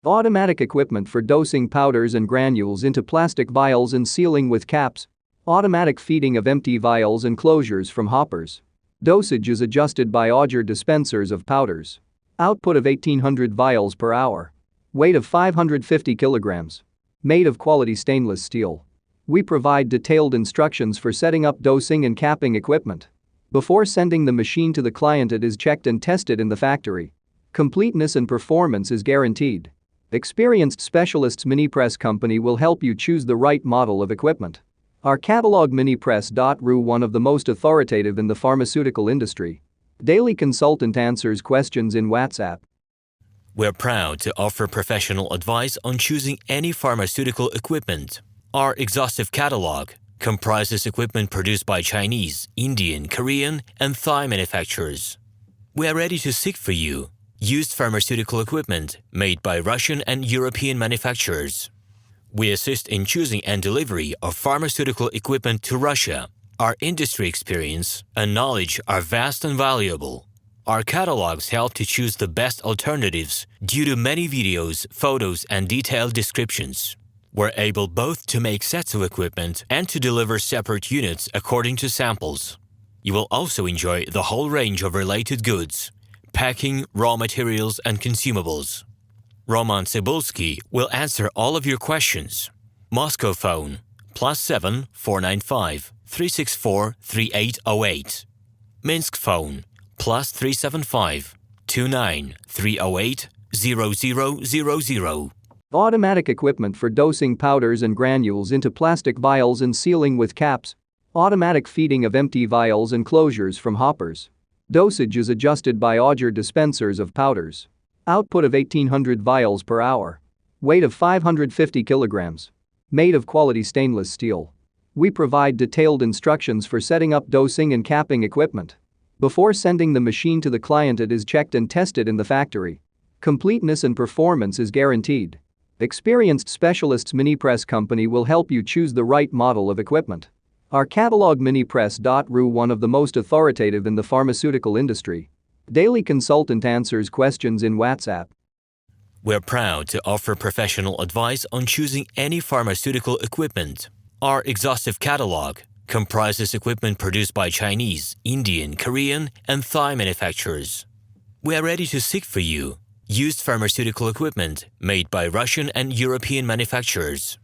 Automatic equipment for dosing powders and granules into plastic vials and sealing with caps. Automatic feeding of empty vials and closures from hoppers. Dosage is adjusted by auger dispensers of powders. Output of 1800 vials per hour. Weight of 550 kilograms. Made of quality stainless steel. We provide detailed instructions for setting up dosing and capping equipment. Before sending the machine to the client, it is checked and tested in the factory. Completeness and performance is guaranteed. Experienced specialists. Minipress company will help you choose the right model of equipment. Our catalog Minipress.ru, one of the most authoritative in the pharmaceutical industry. Daily consultant answers questions in WhatsApp. We're proud to offer professional advice on choosing any pharmaceutical equipment. Our exhaustive catalog comprises equipment produced by Chinese, Indian, Korean, and Thai manufacturers. We are ready to seek for you used pharmaceutical equipment made by Russian and European manufacturers. We assist in choosing and delivery of pharmaceutical equipment to Russia. Our industry experience and knowledge are vast and valuable. Our catalogs help to choose the best alternatives due to many videos, photos, and detailed descriptions. We're able both to make sets of equipment and to deliver separate units according to samples. You will also enjoy the whole range of related goods, packing, raw materials, and consumables. RomanTsibulsky will answer all of your questions. Moscow phone +7 495 364 3808. Minsk phone +375 29 308 0000. Automatic equipment for dosing powders and granules into plastic vials and sealing with caps. Automatic feeding of empty vials and closures from hoppers. Dosage is adjusted by auger dispensers of powders. Output of 1800 vials per hour. Weight of 550 kilograms. Made of quality stainless steel. We provide detailed instructions for setting up dosing and capping equipment. Before sending the machine to the client, it is checked and tested in the factory. Completeness and performance is guaranteed. Experienced specialists. Minipress company will help you choose the right model of equipment. Our catalog Minipress.ru, one of the most authoritative in the pharmaceutical industry. Daily consultant answers questions in WhatsApp. We're proud to offer professional advice on choosing any pharmaceutical equipment. Our exhaustive catalog comprises equipment produced by Chinese, Indian, Korean, and Thai manufacturers. We are ready to seek for you used pharmaceutical equipment made by Russian and European manufacturers.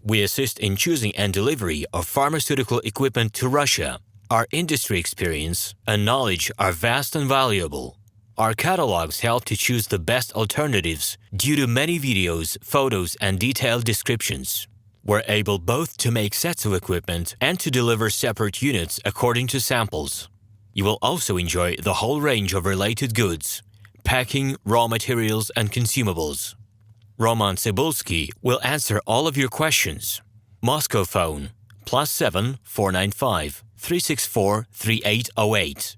We assist in choosing and delivery of pharmaceutical equipment to Russia. Our industry experience and knowledge are vast and valuable. Our catalogs help to choose the best alternatives due to many videos, photos, and detailed descriptions. We're able both to make sets of equipment and to deliver separate units according to samples. You will also enjoy the whole range of related goods, packing, raw materials, and consumables. RomanTsibulsky will answer all of your questions. Moscow phone +7 495 364 3808.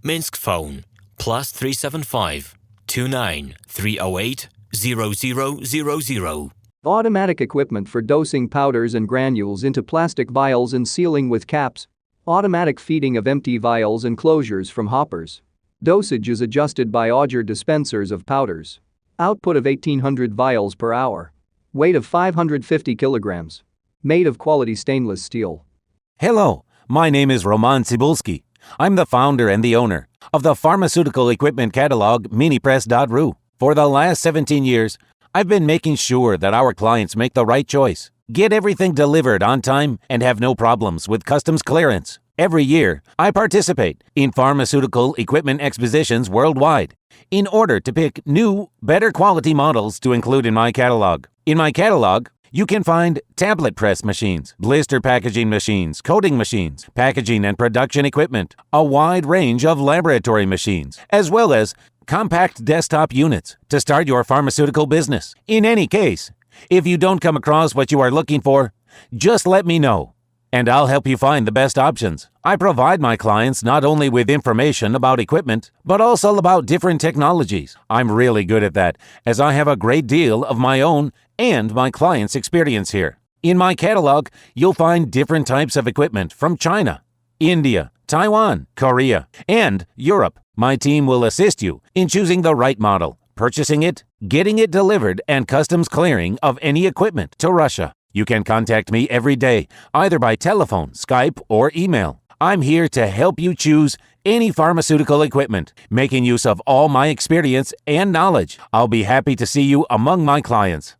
Minsk phone +375 29 308 0000. Automatic equipment for dosing powders and granules into plastic vials and sealing with caps. Automatic feeding of empty vials and closures from hoppers. Dosage is adjusted by auger dispensers of powders. Output of 1800 vials per hour. Weight of 550 kilograms. Made of quality stainless steel. Hello, my name is RomanTsibulsky. I'm the founder and the owner of the pharmaceutical equipment catalog Minipress.ru. For the last 17 years, I've been making sure that our clients make the right choice, get everything delivered on time, and have no problems with customs clearance. Every year, I participate in pharmaceutical equipment expositions worldwide in order to pick new, better quality models to include in my catalog. In my catalog, you can find tablet press machines, blister packaging machines, coating machines, packaging and production equipment, a wide range of laboratory machines, as well as compact desktop units to start your pharmaceutical business. In any case, if you don't come across what you are looking for, just let me know, and I'll help you find the best options. I provide my clients not only with information about equipment, but also about different technologies. I'm really good at that, as I have a great deal of my own and my clients' experience here. In my catalog, you'll find different types of equipment from China, India, Taiwan, Korea, and Europe. My team will assist you in choosing the right model, purchasing it, getting it delivered, and customs clearing of any equipment to Russia. You can contact me every day, either by telephone, Skype, or email. I'm here to help you choose any pharmaceutical equipment, making use of all my experience and knowledge. I'll be happy to see you among my clients.